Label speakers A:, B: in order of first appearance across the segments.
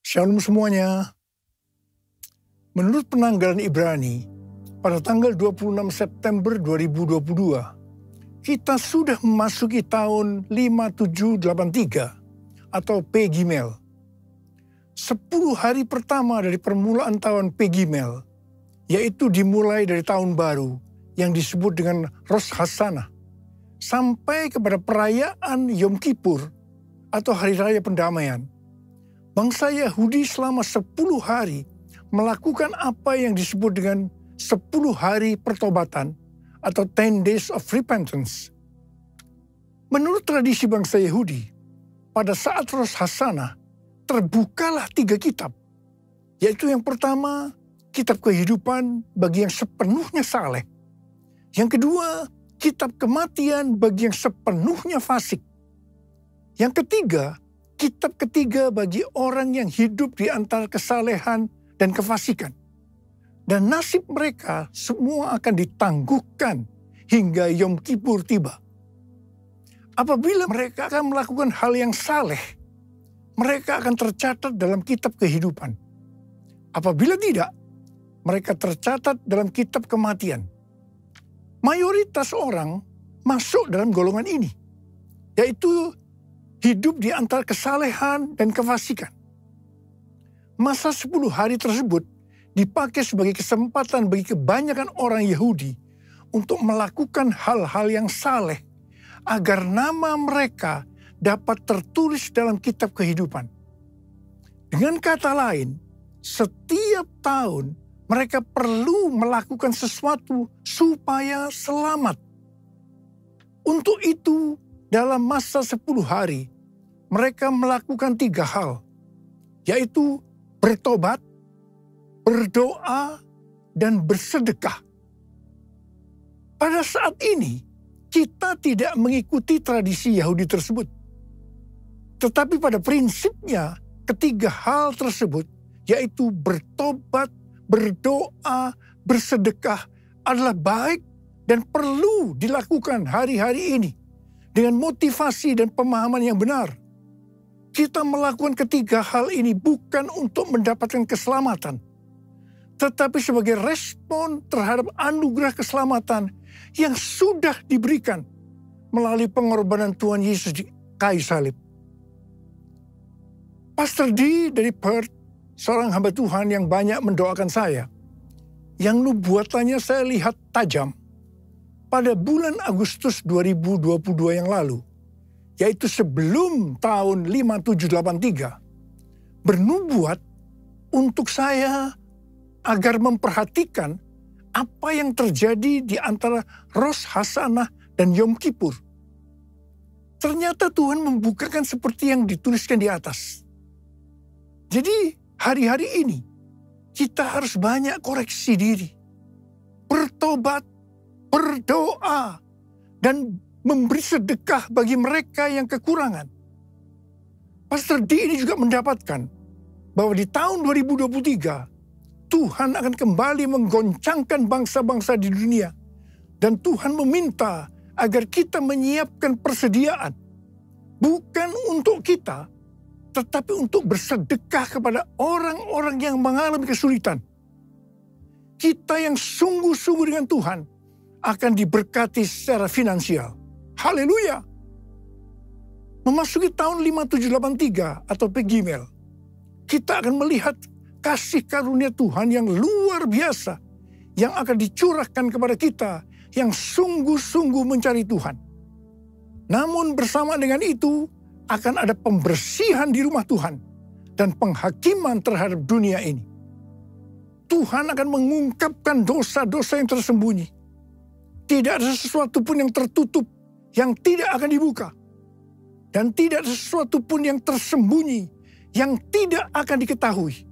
A: Shalom semuanya. Menurut penanggalan Ibrani, pada tanggal 26 September 2022, kita sudah memasuki tahun 5783 atau P Gimel. 10 hari pertama dari permulaan tahun P Gimel, yaitu dimulai dari tahun baru yang disebut dengan Rosh Hashanah, sampai kepada perayaan Yom Kippur atau Hari Raya Pendamaian. Bangsa Yahudi selama 10 hari melakukan apa yang disebut dengan 10 hari pertobatan atau 10 days of repentance. Menurut tradisi bangsa Yahudi, pada saat Rosh Hashanah terbukalah 3 kitab, yaitu yang pertama, kitab kehidupan bagi yang sepenuhnya saleh. Yang kedua, kitab kematian bagi yang sepenuhnya fasik. Yang ketiga, kitab ketiga bagi orang yang hidup di antara kesalehan dan kefasikan. Dan nasib mereka semua akan ditangguhkan hingga Yom Kippur tiba. Apabila mereka akan melakukan hal yang saleh, mereka akan tercatat dalam kitab kehidupan. Apabila tidak, mereka tercatat dalam kitab kematian. Mayoritas orang masuk dalam golongan ini, yaitu hidup di antara kesalehan dan kefasikan. Masa 10 hari tersebut dipakai sebagai kesempatan bagi kebanyakan orang Yahudi untuk melakukan hal-hal yang saleh agar nama mereka dapat tertulis dalam kitab kehidupan. Dengan kata lain, setiap tahun mereka perlu melakukan sesuatu supaya selamat. Untuk itu, dalam masa 10 hari, mereka melakukan 3 hal, yaitu bertobat, berdoa, dan bersedekah. Pada saat ini, kita tidak mengikuti tradisi Yahudi tersebut. Tetapi pada prinsipnya, ketiga hal tersebut, yaitu bertobat, berdoa, bersedekah, adalah baik dan perlu dilakukan hari-hari ini. Dengan motivasi dan pemahaman yang benar. Kita melakukan ketiga hal ini bukan untuk mendapatkan keselamatan, tetapi sebagai respon terhadap anugerah keselamatan yang sudah diberikan melalui pengorbanan Tuhan Yesus di kayu salib. Pastor D dari Perth, seorang hamba Tuhan yang banyak mendoakan saya, yang nubuatannya saya lihat tajam, pada bulan Agustus 2022 yang lalu, yaitu sebelum tahun 5783, bernubuat untuk saya agar memperhatikan apa yang terjadi di antara Rosh Hashanah dan Yom Kippur. Ternyata Tuhan membukakan seperti yang dituliskan di atas. Jadi hari-hari ini kita harus banyak koreksi diri, bertobat, berdoa, dan memberi sedekah bagi mereka yang kekurangan. Pastor D ini juga mendapatkan bahwa di tahun 2023, Tuhan akan kembali menggoncangkan bangsa-bangsa di dunia. Dan Tuhan meminta agar kita menyiapkan persediaan. Bukan untuk kita, tetapi untuk bersedekah kepada orang-orang yang mengalami kesulitan. Kita yang sungguh-sungguh dengan Tuhan akan diberkati secara finansial. Haleluya. Memasuki tahun 5783 atau P Gimel, kita akan melihat kasih karunia Tuhan yang luar biasa yang akan dicurahkan kepada kita yang sungguh-sungguh mencari Tuhan. Namun bersama dengan itu akan ada pembersihan di rumah Tuhan dan penghakiman terhadap dunia ini. Tuhan akan mengungkapkan dosa-dosa yang tersembunyi. Tidak ada sesuatu pun yang tertutup, yang tidak akan dibuka. Dan tidak ada sesuatu pun yang tersembunyi, yang tidak akan diketahui.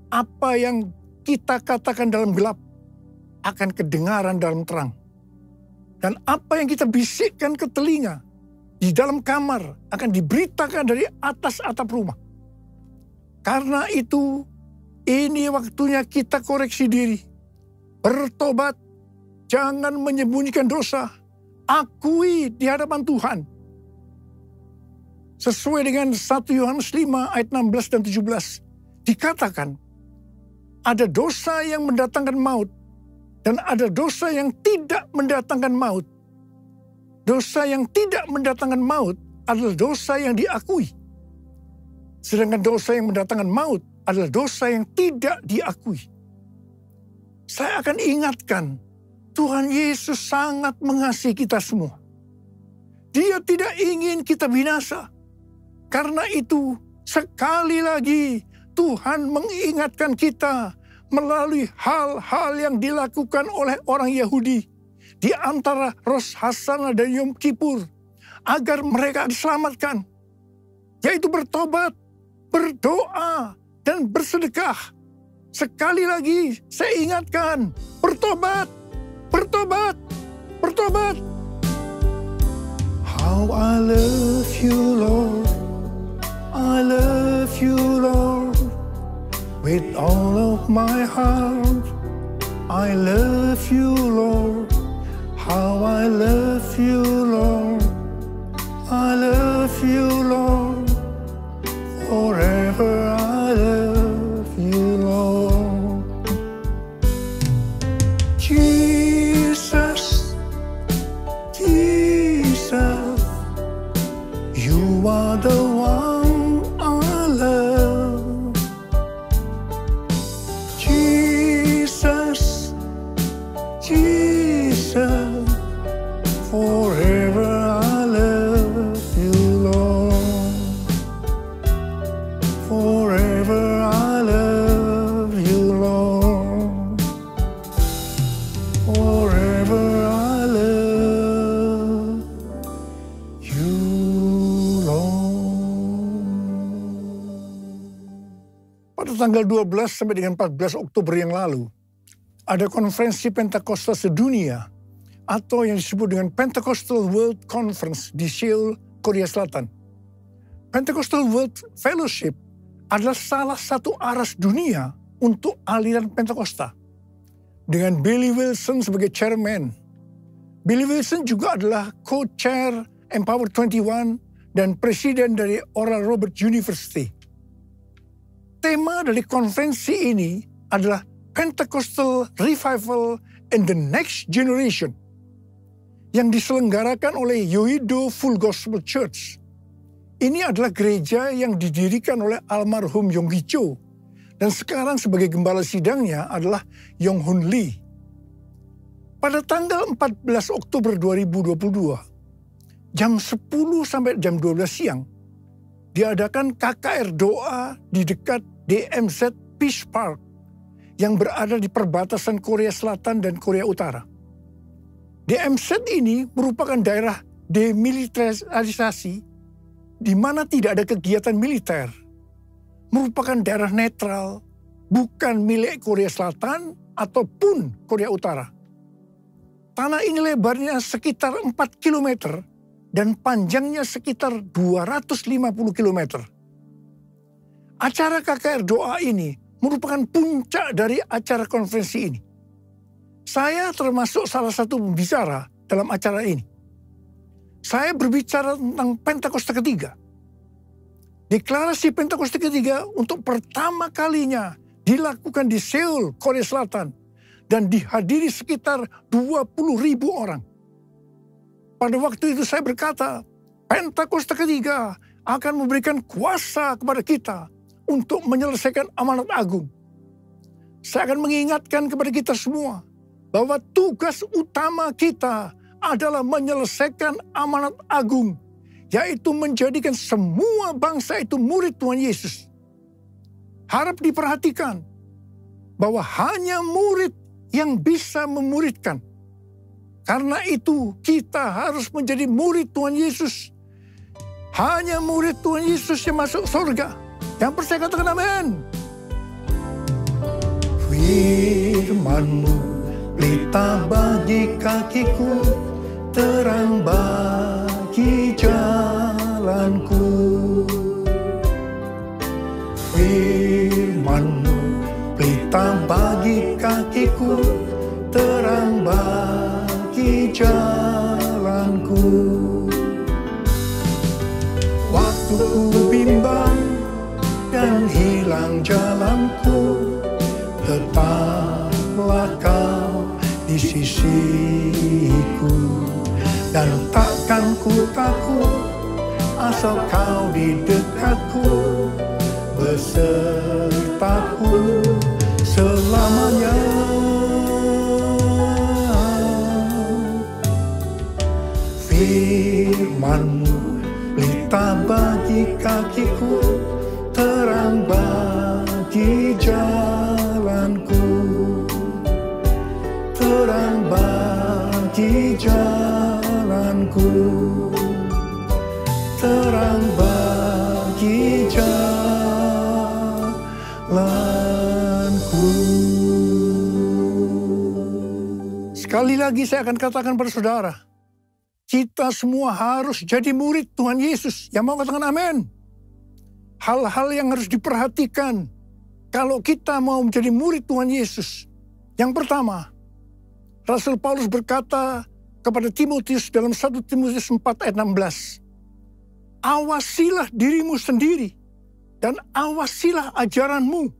A: Apa yang kita katakan dalam gelap, akan kedengaran dalam terang. Dan apa yang kita bisikkan ke telinga, di dalam kamar, akan diberitakan dari atas atap rumah. Karena itu, ini waktunya kita koreksi diri. Bertobat. Jangan menyembunyikan dosa. Akui di hadapan Tuhan. Sesuai dengan 1 Yohanes 5 ayat 16 dan 17. Dikatakan, ada dosa yang mendatangkan maut dan ada dosa yang tidak mendatangkan maut. Dosa yang tidak mendatangkan maut adalah dosa yang diakui. Sedangkan dosa yang mendatangkan maut adalah dosa yang tidak diakui. Saya akan ingatkan, Tuhan Yesus sangat mengasihi kita semua. Dia tidak ingin kita binasa. Karena itu, sekali lagi Tuhan mengingatkan kita melalui hal-hal yang dilakukan oleh orang Yahudi di antara Rosh Hashanah dan Yom Kippur agar mereka diselamatkan, yaitu bertobat, berdoa, dan bersedekah. Sekali lagi saya ingatkan, bertobat, bertobat, bertobat. How I love you, Lord. I love you, Lord, with all of my heart. I love you, Lord. How I love you, Lord. I love you, Lord. Forever I love you, Lord. Jesus, Jesus, you are the one I love. Jesus, Jesus, forever I love you, Lord. Forever I love you, Lord. Forever I love you, Lord. Pada tanggal 12 sampai dengan 14 Oktober yang lalu, ada konferensi Pentakosta sedunia atau yang disebut dengan Pentecostal World Conference di Seoul, Korea Selatan. Pentecostal World Fellowship adalah salah satu aras dunia untuk aliran Pentakosta, dengan Billy Wilson sebagai chairman. Billy Wilson juga adalah co-chair Empower 21 dan presiden dari Oral Roberts University. Tema dari konferensi ini adalah Pentecostal Revival in the Next Generation, yang diselenggarakan oleh Yoido Full Gospel Church. Ini adalah gereja yang didirikan oleh almarhum Yong Gi Cho, dan sekarang sebagai gembala sidangnya adalah Yong Hun Lee. Pada tanggal 14 Oktober 2022, jam 10 sampai jam 12 siang, diadakan KKR doa di dekat DMZ Peace Park yang berada di perbatasan Korea Selatan dan Korea Utara. DMZ ini merupakan daerah demilitarisasi di mana tidak ada kegiatan militer. Merupakan daerah netral, bukan milik Korea Selatan ataupun Korea Utara. Tanah ini lebarnya sekitar 4 km dan panjangnya sekitar 250 km. Acara KKR doa ini merupakan puncak dari acara konferensi ini. Saya termasuk salah satu pembicara dalam acara ini. Saya berbicara tentang Pentakosta ketiga. Deklarasi Pentakosta ketiga untuk pertama kalinya dilakukan di Seoul, Korea Selatan, dan dihadiri sekitar 20.000 orang. Pada waktu itu saya berkata, Pentakosta ketiga akan memberikan kuasa kepada kita untuk menyelesaikan amanat agung. Saya akan mengingatkan kepada kita semua bahwa tugas utama kita adalah menyelesaikan amanat agung, yaitu menjadikan semua bangsa itu murid Tuhan Yesus. Harap diperhatikan bahwa hanya murid yang bisa memuridkan. Karena itu kita harus menjadi murid Tuhan Yesus. Hanya murid Tuhan Yesus yang masuk surga. Yang percaya katakan amin. Firman-Mu pelita bagi kakiku, terang bagi jalanku. Firman-Mu pelita bagi kakiku, terang bagi jalanku. Waktu ku bimbang dan hilang jalanku, tetaplah kau di sisiku. Dan takkan ku takut asal kau di dekatku, besertaku selamanya. Firman-Mu pelita bagi kakiku, terang bagi jalanku, terang bagi jalanku, terang bagi jalanku. Sekali lagi saya akan katakan pada saudara, kita semua harus jadi murid Tuhan Yesus. Yang mau katakan amin. Hal-hal yang harus diperhatikan kalau kita mau menjadi murid Tuhan Yesus. Yang pertama, Rasul Paulus berkata kepada Timotius dalam 1 Timotius 4 ayat 16. Awasilah dirimu sendiri dan awasilah ajaranmu.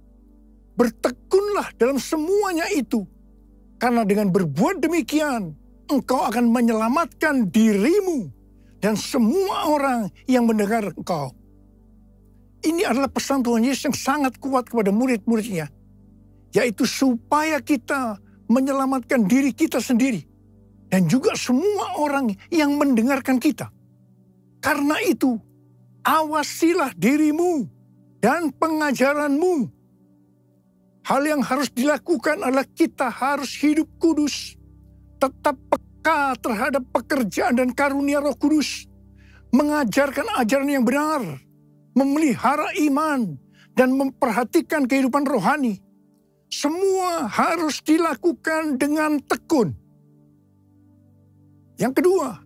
A: Bertekunlah dalam semuanya itu. Karena dengan berbuat demikian, engkau akan menyelamatkan dirimu dan semua orang yang mendengar engkau. Ini adalah pesan Tuhan Yesus yang sangat kuat kepada murid-muridnya. Yaitu supaya kita menyelamatkan diri kita sendiri. Dan juga semua orang yang mendengarkan kita. Karena itu, awasilah dirimu dan pengajaranmu. Hal yang harus dilakukan adalah kita harus hidup kudus. Tetap peka terhadap pekerjaan dan karunia Roh Kudus, mengajarkan ajaran yang benar, memelihara iman, dan memperhatikan kehidupan rohani. Semua harus dilakukan dengan tekun. Yang kedua,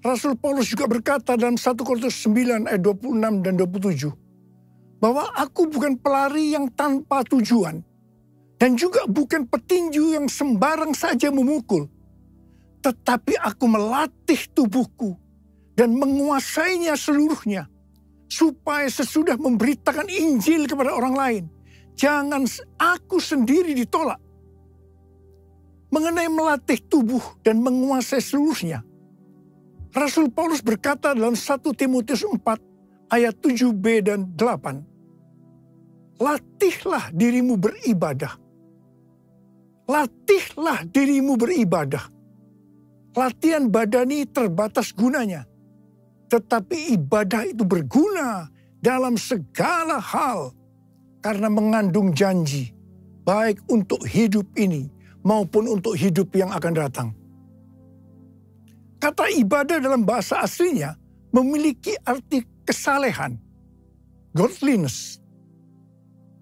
A: Rasul Paulus juga berkata dalam 1 Korintus 9 ayat 26 dan 27, bahwa aku bukan pelari yang tanpa tujuan, dan juga bukan petinju yang sembarang saja memukul. Tetapi aku melatih tubuhku dan menguasainya seluruhnya. Supaya sesudah memberitakan Injil kepada orang lain, jangan aku sendiri ditolak. Mengenai melatih tubuh dan menguasai seluruhnya, Rasul Paulus berkata dalam 1 Timotius 4 ayat 7b dan 8. Latihlah dirimu beribadah. Latihlah dirimu beribadah. Latihan badani terbatas gunanya. Tetapi ibadah itu berguna dalam segala hal. Karena mengandung janji. Baik untuk hidup ini maupun untuk hidup yang akan datang. Kata ibadah dalam bahasa aslinya memiliki arti kesalehan. Godliness.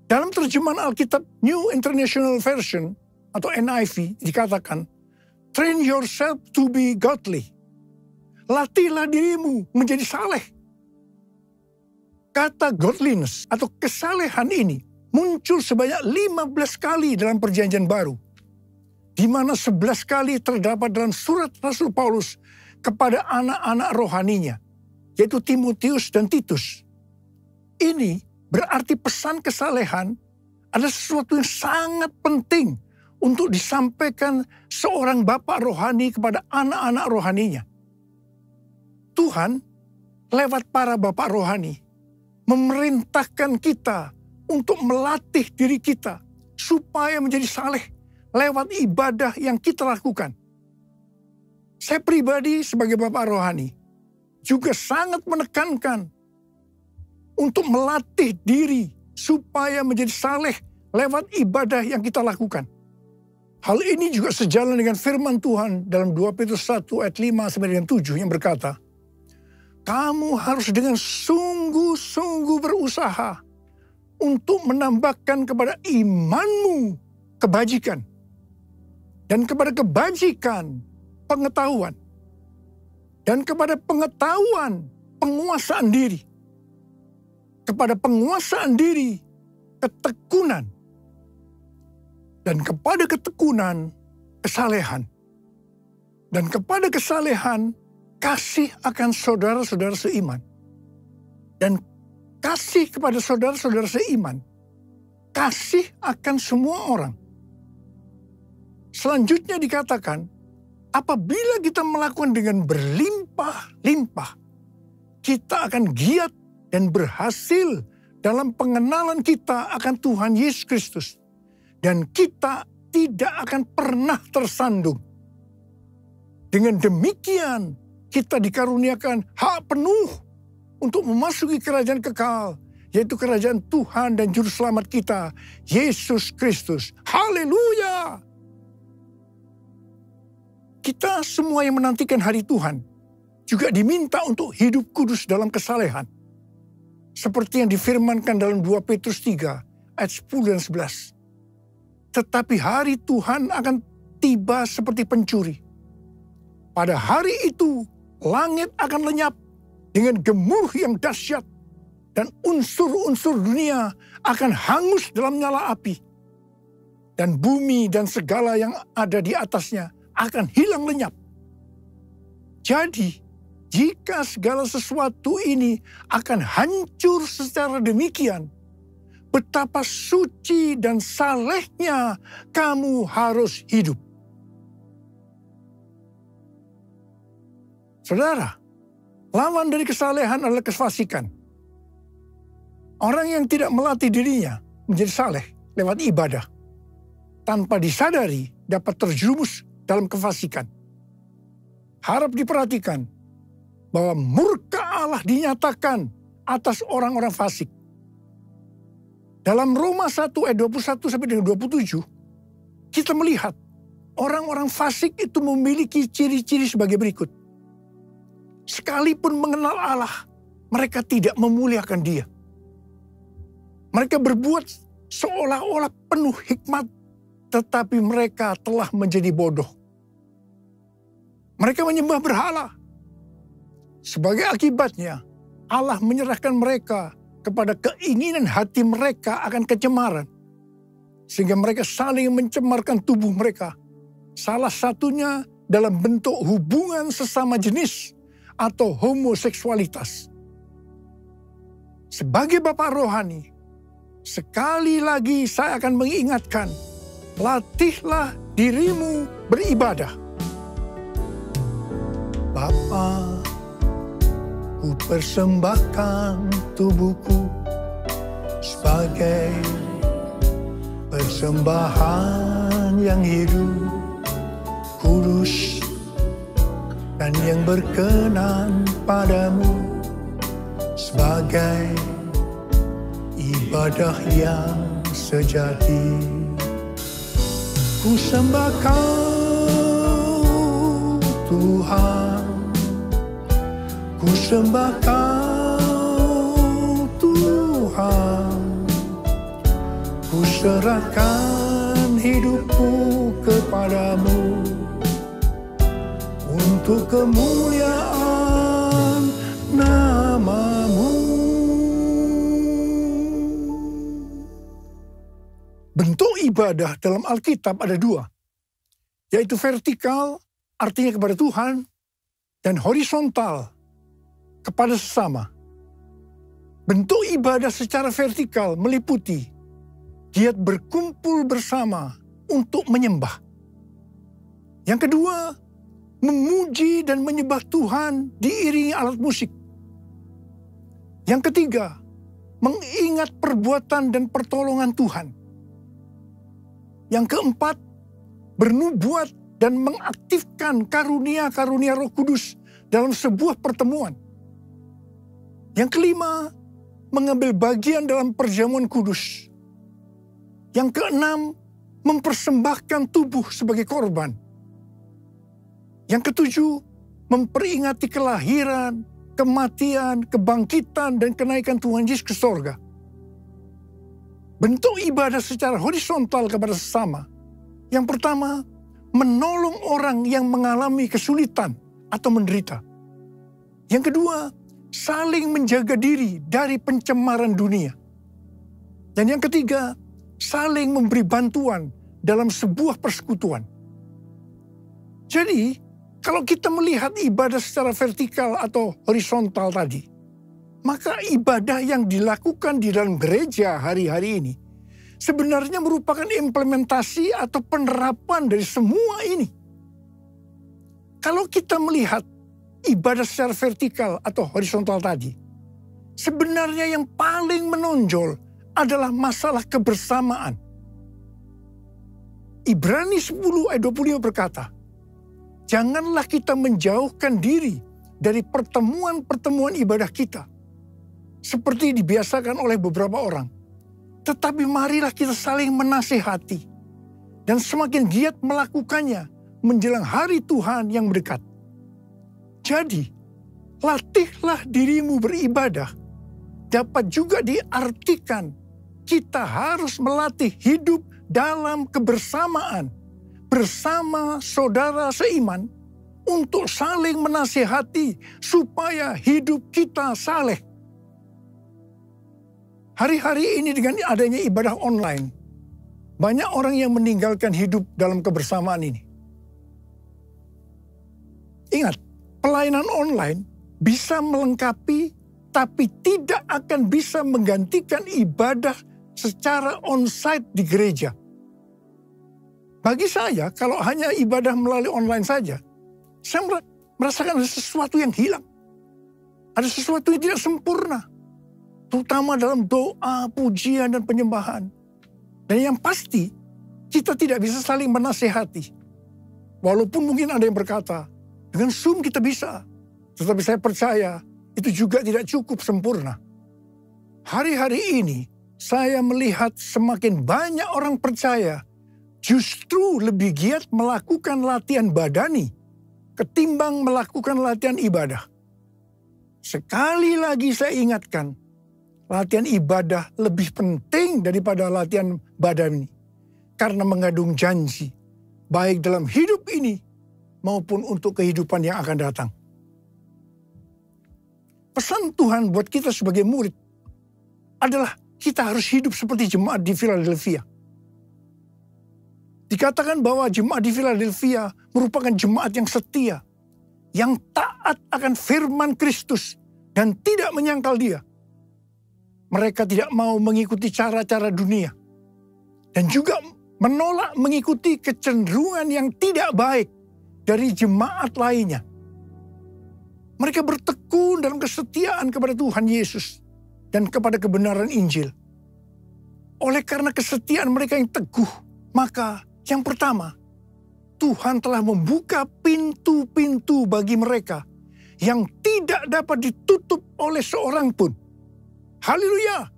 A: Dalam terjemahan Alkitab New International Version atau NIV dikatakan, train yourself to be godly. Latihlah dirimu menjadi saleh. Kata godliness atau kesalehan ini muncul sebanyak 15 kali dalam perjanjian baru. Di mana 11 kali terdapat dalam surat Rasul Paulus kepada anak-anak rohaninya, yaitu Timotius dan Titus. Ini berarti pesan kesalehan adalah sesuatu yang sangat penting untuk disampaikan seorang bapak rohani kepada anak-anak rohaninya. Tuhan lewat para bapak rohani memerintahkan kita untuk melatih diri kita supaya menjadi saleh lewat ibadah yang kita lakukan. Saya pribadi sebagai bapak rohani juga sangat menekankan untuk melatih diri supaya menjadi saleh lewat ibadah yang kita lakukan. Hal ini juga sejalan dengan firman Tuhan dalam 2 Petrus 1 ayat 5 sampai dengan 7 yang berkata, kamu harus dengan sungguh-sungguh berusaha untuk menambahkan kepada imanmu kebajikan. Dan kepada kebajikan pengetahuan. Dan kepada pengetahuan penguasaan diri. Kepada penguasaan diri ketekunan. Dan kepada ketekunan, kesalehan. Dan kepada kesalehan, kasih akan saudara-saudara seiman. dan kasih kepada saudara-saudara seiman. Kasih akan semua orang. Selanjutnya dikatakan, apabila kita melakukan dengan berlimpah-limpah, kita akan giat dan berhasil dalam pengenalan kita akan Tuhan Yesus Kristus. Dan kita tidak akan pernah tersandung. Dengan demikian, kita dikaruniakan hak penuh untuk memasuki kerajaan kekal, yaitu kerajaan Tuhan dan Juru Selamat kita, Yesus Kristus. Haleluya! Kita semua yang menantikan hari Tuhan juga diminta untuk hidup kudus dalam kesalehan. Seperti yang difirmankan dalam 2 Petrus 3 ayat 10 dan 11. Tetapi hari Tuhan akan tiba seperti pencuri. Pada hari itu langit akan lenyap dengan gemuruh yang dahsyat dan unsur-unsur dunia akan hangus dalam nyala api. Dan bumi dan segala yang ada di atasnya akan hilang lenyap. Jadi, jika segala sesuatu ini akan hancur secara demikian, betapa suci dan salehnya kamu harus hidup. Saudara, lawan dari kesalehan adalah kefasikan. Orang yang tidak melatih dirinya menjadi saleh lewat ibadah, tanpa disadari dapat terjerumus dalam kefasikan. Harap diperhatikan bahwa murka Allah dinyatakan atas orang-orang fasik. Dalam Roma 1 ayat 21 sampai dengan 27, kita melihat orang-orang fasik itu memiliki ciri-ciri sebagai berikut. Sekalipun mengenal Allah, mereka tidak memuliakan Dia. Mereka berbuat seolah-olah penuh hikmat, tetapi mereka telah menjadi bodoh. Mereka menyembah berhala. Sebagai akibatnya, Allah menyerahkan mereka kepada keinginan hati mereka akan kecemaran. Sehingga mereka saling mencemarkan tubuh mereka. Salah satunya dalam bentuk hubungan sesama jenis atau homoseksualitas. Sebagai Bapak rohani, sekali lagi saya akan mengingatkan, latihlah dirimu beribadah. Bapa, ku persembahkan tubuhku sebagai persembahan yang hidup, kudus, dan yang berkenan padamu, sebagai ibadah yang sejati. Ku sembah Kau, Tuhan. Ku sembah Kau, Tuhan. Ku serahkan hidupku kepadamu untuk kemuliaan nama-Mu. Bentuk ibadah dalam Alkitab ada dua, yaitu vertikal, artinya kepada Tuhan, dan horizontal, kepada sesama. Bentuk ibadah secara vertikal meliputi giat berkumpul bersama untuk menyembah. Yang kedua, memuji dan menyembah Tuhan diiringi alat musik. Yang ketiga, mengingat perbuatan dan pertolongan Tuhan. Yang keempat, bernubuat dan mengaktifkan karunia-karunia Roh Kudus dalam sebuah pertemuan. Yang kelima, mengambil bagian dalam perjamuan kudus. Yang keenam, mempersembahkan tubuh sebagai korban. Yang ketujuh, memperingati kelahiran, kematian, kebangkitan, dan kenaikan Tuhan Yesus ke sorga. Bentuk ibadah secara horizontal kepada sesama. Yang pertama, menolong orang yang mengalami kesulitan atau menderita. Yang kedua, saling menjaga diri dari pencemaran dunia. Dan yang ketiga, saling memberi bantuan dalam sebuah persekutuan. Jadi, kalau kita melihat ibadah secara vertikal atau horizontal tadi, Maka ibadah yang dilakukan di dalam gereja hari-hari ini sebenarnya merupakan implementasi atau penerapan dari semua ini. Kalau kita melihat ibadah secara vertikal atau horizontal tadi, sebenarnya yang paling menonjol adalah masalah kebersamaan. Ibrani 10 ayat 25 berkata, janganlah kita menjauhkan diri dari pertemuan-pertemuan ibadah kita, seperti dibiasakan oleh beberapa orang. Tetapi marilah kita saling menasihati, dan semakin giat melakukannya menjelang hari Tuhan yang mendekat. Jadi, latihlah dirimu beribadah dapat juga diartikan kita harus melatih hidup dalam kebersamaan bersama saudara seiman untuk saling menasihati supaya hidup kita saleh. Hari-hari ini dengan adanya ibadah online, banyak orang yang meninggalkan hidup dalam kebersamaan ini. Ingat, pelayanan online bisa melengkapi tapi tidak akan bisa menggantikan ibadah secara onsite di gereja. Bagi saya, kalau hanya ibadah melalui online saja, saya merasakan ada sesuatu yang hilang. Ada sesuatu yang tidak sempurna. Terutama dalam doa, pujian, dan penyembahan. Dan yang pasti, kita tidak bisa saling menasehati. Walaupun mungkin ada yang berkata, dengan Zoom kita bisa. Tetapi saya percaya, itu juga tidak cukup sempurna. Hari-hari ini, saya melihat semakin banyak orang percaya justru lebih giat melakukan latihan badani ketimbang melakukan latihan ibadah. Sekali lagi saya ingatkan, latihan ibadah lebih penting daripada latihan badani karena mengandung janji baik dalam hidup ini maupun untuk kehidupan yang akan datang. Pesan Tuhan buat kita sebagai murid adalah kita harus hidup seperti jemaat di Philadelphia. Dikatakan bahwa jemaat di Philadelphia merupakan jemaat yang setia, yang taat akan firman Kristus dan tidak menyangkal Dia. Mereka tidak mau mengikuti cara-cara dunia dan juga menolak mengikuti kecenderungan yang tidak baik dari jemaat lainnya. Mereka bertekun dalam kesetiaan kepada Tuhan Yesus dan kepada kebenaran Injil. Oleh karena kesetiaan mereka yang teguh, maka yang pertama, Tuhan telah membuka pintu-pintu bagi mereka yang tidak dapat ditutup oleh seorang pun. Haleluya!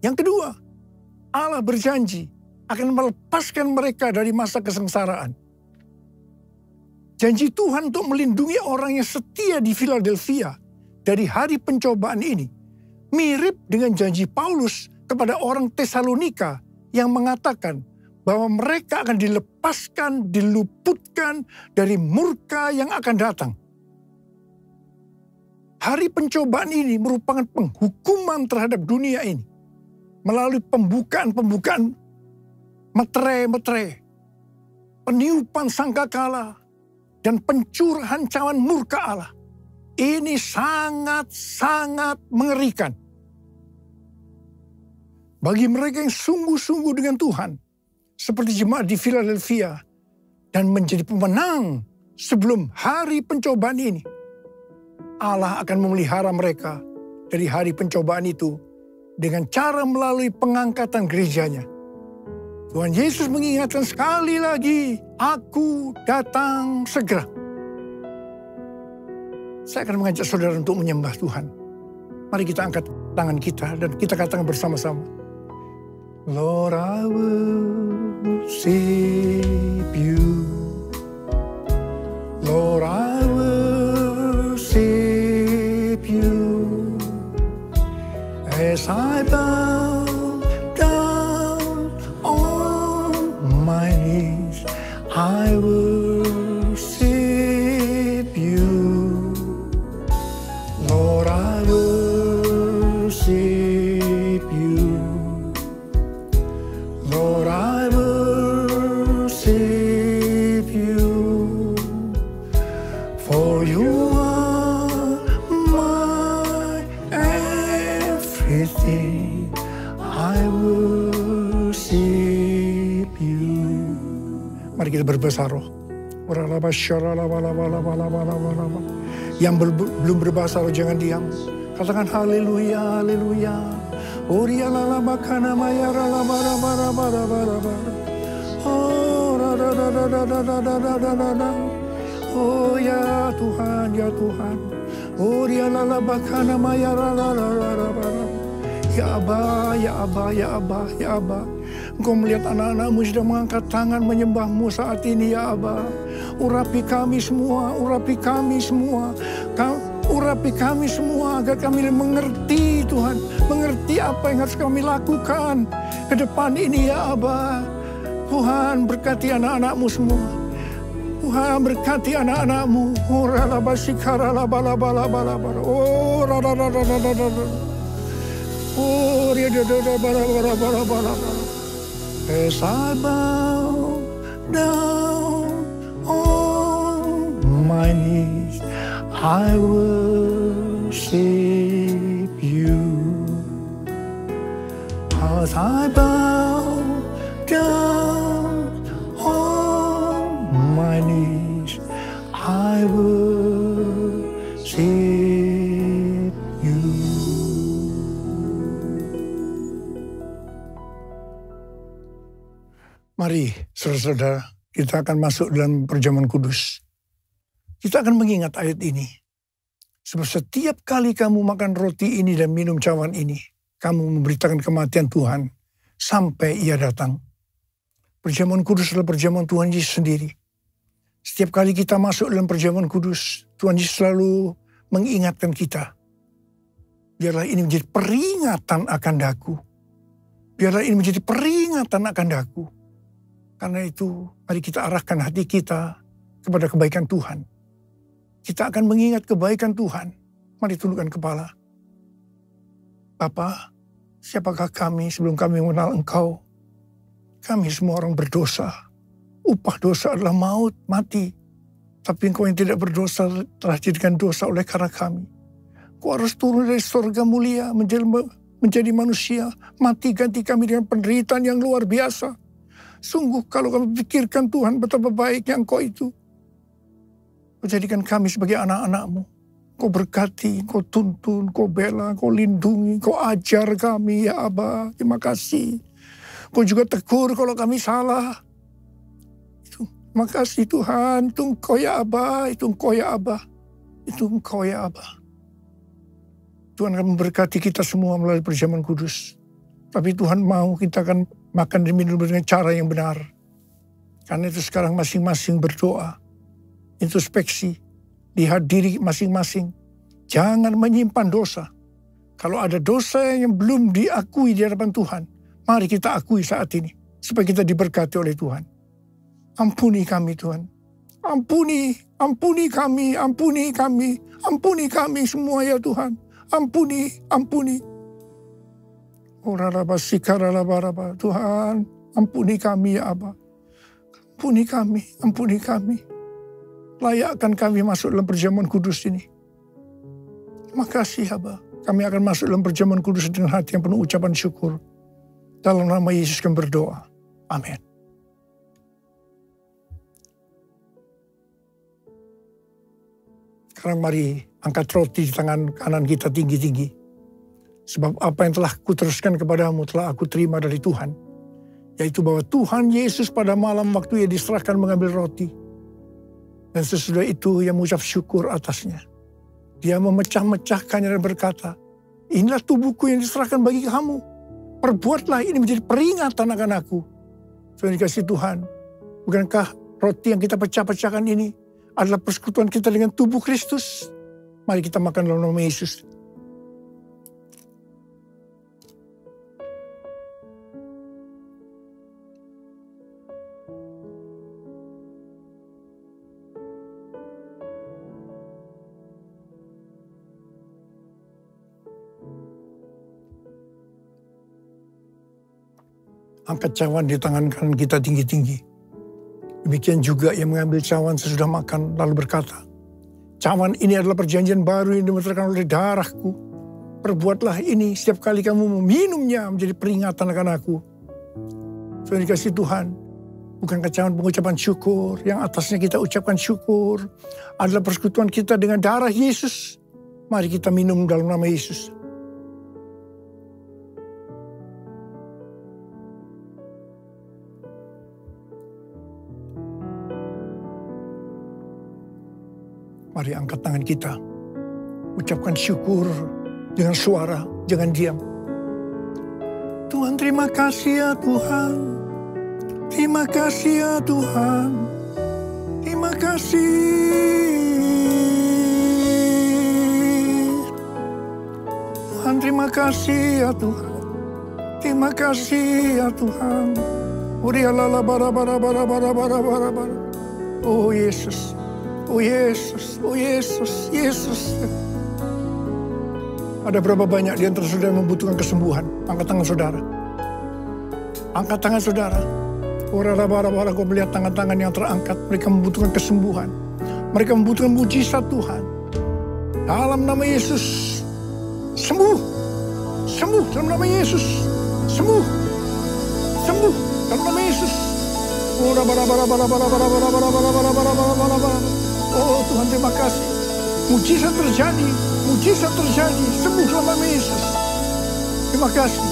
A: Yang kedua, Allah berjanji akan melepaskan mereka dari masa kesengsaraan. Janji Tuhan untuk melindungi orang yang setia di Philadelphia dari hari pencobaan ini mirip dengan janji Paulus kepada orang Tesalonika yang mengatakan bahwa mereka akan dilepaskan, diluputkan dari murka yang akan datang. Hari pencobaan ini merupakan penghukuman terhadap dunia ini melalui pembukaan-pembukaan metere-metere, peniupan sangkakala, dan pencurahan cawan murka Allah. Ini sangat-sangat mengerikan. Bagi mereka yang sungguh-sungguh dengan Tuhan, seperti jemaat di Philadelphia, dan menjadi pemenang sebelum hari pencobaan ini, Allah akan memelihara mereka dari hari pencobaan itu dengan cara melalui pengangkatan gerejanya. Tuhan Yesus mengingatkan sekali lagi, aku datang segera. Saya akan mengajak saudara untuk menyembah Tuhan. Mari kita angkat tangan kita dan kita katakan bersama-sama. Lord, I worship you. Lord, I worship you. As I bow down on my knees, I worship you. Lord, I worship you. Lord, I worship you. For you are my everything. I worship you. Mari kita berbahasa roh. Yang belum berbahasa roh jangan diam. Katakan haleluya, haleluya. Oria lala bakana maya lala bara bara bara bara bara. Oh da da da da da da da da da da. Oh ya Tuhan, ya Tuhan. Oria lala bakana maya lala lala bara. Ya Aba, ya Aba, ya Aba, ya Aba. Engkau melihat anak-anakmu sudah mengangkat tangan menyembahmu saat ini, ya Aba. Urapi kami semua, urapi kami semua. Urapi kami semua agar kami mengerti Tuhan. Mengerti apa yang harus kami lakukan ke depan ini, ya Aba. Tuhan berkati anak-anakmu semua. Tuhan berkati anak-anakmu. Oh, ralabasikara labalabalabalabala. Oh, ralalalalalalala. Oh, riadadadabalabalabala. As I bow down on my knees, I worship you. As I bow down on my knees, I worship you. Mari, saudara-saudara, kita akan masuk dalam perjamuan kudus. Kita akan mengingat ayat ini. Sebab setiap kali kamu makan roti ini dan minum cawan ini, kamu memberitakan kematian Tuhan sampai ia datang. Perjamuan kudus adalah perjamuan Tuhan Yesus sendiri. Setiap kali kita masuk dalam perjamuan kudus, Tuhan Yesus selalu mengingatkan kita. Biarlah ini menjadi peringatan akan daku. Biarlah ini menjadi peringatan akan daku. Karena itu, mari kita arahkan hati kita kepada kebaikan Tuhan. Kita akan mengingat kebaikan Tuhan. Mari tundukkan kepala. Bapa, siapakah kami sebelum kami mengenal Engkau? Kami semua orang berdosa. Upah dosa adalah maut, mati. Tapi Engkau yang tidak berdosa telah jadikan dosa oleh karena kami. Engkau harus turun dari surga mulia menjadi manusia. Mati ganti kami dengan penderitaan yang luar biasa. Sungguh kalau kami pikirkan Tuhan betapa baiknya Engkau itu. Kau jadikan kami sebagai anak-anak-Mu. Kau berkati, Kau tuntun, Kau bela, Kau lindungi, Kau ajar kami, ya Aba. Terima kasih. Kau juga tegur kalau kami salah. Terima kasih Tuhan. Itu Engkau ya Aba, itu Engkau ya Aba. Itu Engkau ya Aba. Tuhan akan memberkati kita semua melalui perjamuan kudus. Tapi Tuhan mau kita akan makan dan minum dengan cara yang benar. Karena itu sekarang masing-masing berdoa. Introspeksi. Lihat diri masing-masing. Jangan menyimpan dosa. Kalau ada dosa yang belum diakui di hadapan Tuhan, mari kita akui saat ini. Supaya kita diberkati oleh Tuhan. Ampuni kami Tuhan. Ampuni kami, ampuni kami. Ampuni kami semua ya Tuhan. Ampuni. Tuhan, ampuni kami ya Aba. Ampuni kami. Layakkan kami masuk dalam perjamuan kudus ini. Terima kasih Aba. Kami akan masuk dalam perjamuan kudus dengan hati yang penuh ucapan syukur. Dalam nama Yesus kami berdoa. Amin. Sekarang mari angkat roti di tangan kanan kita tinggi-tinggi. Sebab apa yang telah kuteruskan kepadamu telah aku terima dari Tuhan. Yaitu bahwa Tuhan Yesus pada malam waktu ia diserahkan mengambil roti. Dan sesudah itu ia mengucap syukur atasnya. Dia memecah-mecahkannya dan berkata, inilah tubuhku yang diserahkan bagi kamu. Perbuatlah ini menjadi peringatan akan aku. Tuhan dikasih Tuhan. Bukankah roti yang kita pecah-pecahkan ini adalah persekutuan kita dengan tubuh Kristus? Mari kita makan dalam nama Yesus. Angkat cawan di tangan kanan kita tinggi-tinggi. Demikian juga yang mengambil cawan sesudah makan lalu berkata, cawan ini adalah perjanjian baru yang dimeteraikan oleh darahku. Perbuatlah ini setiap kali kamu meminumnya menjadi peringatan akan aku. Tuhan dikasih Tuhan, bukan pengucapan syukur, yang atasnya kita ucapkan syukur, adalah persekutuan kita dengan darah Yesus. Mari kita minum dalam nama Yesus. Mari angkat tangan kita, ucapkan syukur dengan suara, jangan diam. Tuhan, terima kasih ya Tuhan, terima kasih ya Tuhan, terima kasih. Tuhan, terima kasih ya Tuhan, terima kasih ya Tuhan. Oh Yesus. Oh Yesus, oh Yesus, Yesus. Ada berapa banyak di antara saudara yang membutuhkan kesembuhan? Angkat tangan saudara. Angkat tangan saudara. Orang-orang kau melihat tangan-tangan yang terangkat. Mereka membutuhkan kesembuhan. Mereka membutuhkan mujizat Tuhan. Dalam nama Yesus. Sembuh. Sembuh dalam nama Yesus. Sembuh. Sembuh dalam nama Yesus. Oh Tuhan, terima kasih. Mujizat terjadi, mujizat terjadi. Sembuh dalam nama Yesus. Terima kasih.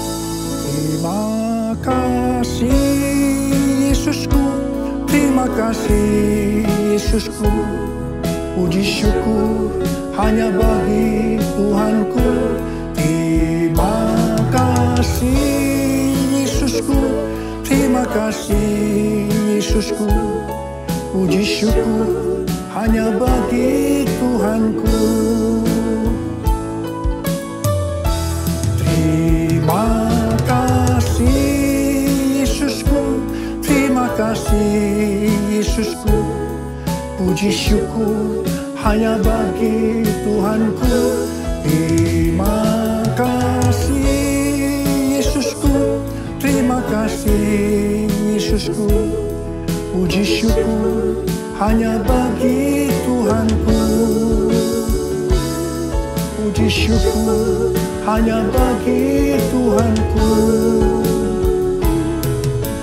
A: Terima kasih Yesusku. Terima kasih Yesusku. Puji syukur hanya bagi Tuhanku. Terima kasih Yesusku. Terima kasih Yesusku. Puji syukur hanya bagi Tuhanku. Terima kasih Yesusku, terima kasih Yesusku. Puji syukur hanya bagi Tuhanku. Terima kasih Yesusku, terima kasih Yesusku. Puji syukur hanya bagi Tuhanku. Puji syukur hanya bagi Tuhanku.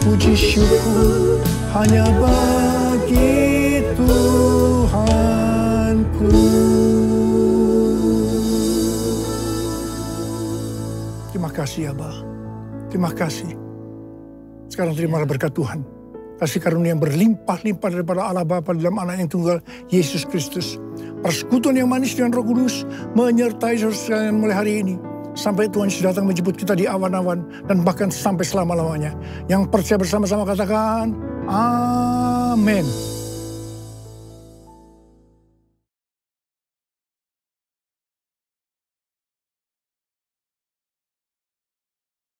A: Puji syukur hanya bagi Tuhanku. Terima kasih Abah. Terima kasih. Sekarang terimalah berkat Tuhan. Kasih karunia yang berlimpah-limpah daripada Allah Bapa dalam Anak yang tunggal, Yesus Kristus. Persekutuan yang manis dengan Roh Kudus menyertai saudara sekalian mulai hari ini. Sampai Tuhan Yesus datang menjemput kita di awan-awan dan bahkan sampai selama-lamanya. Yang percaya bersama-sama katakan, Amin.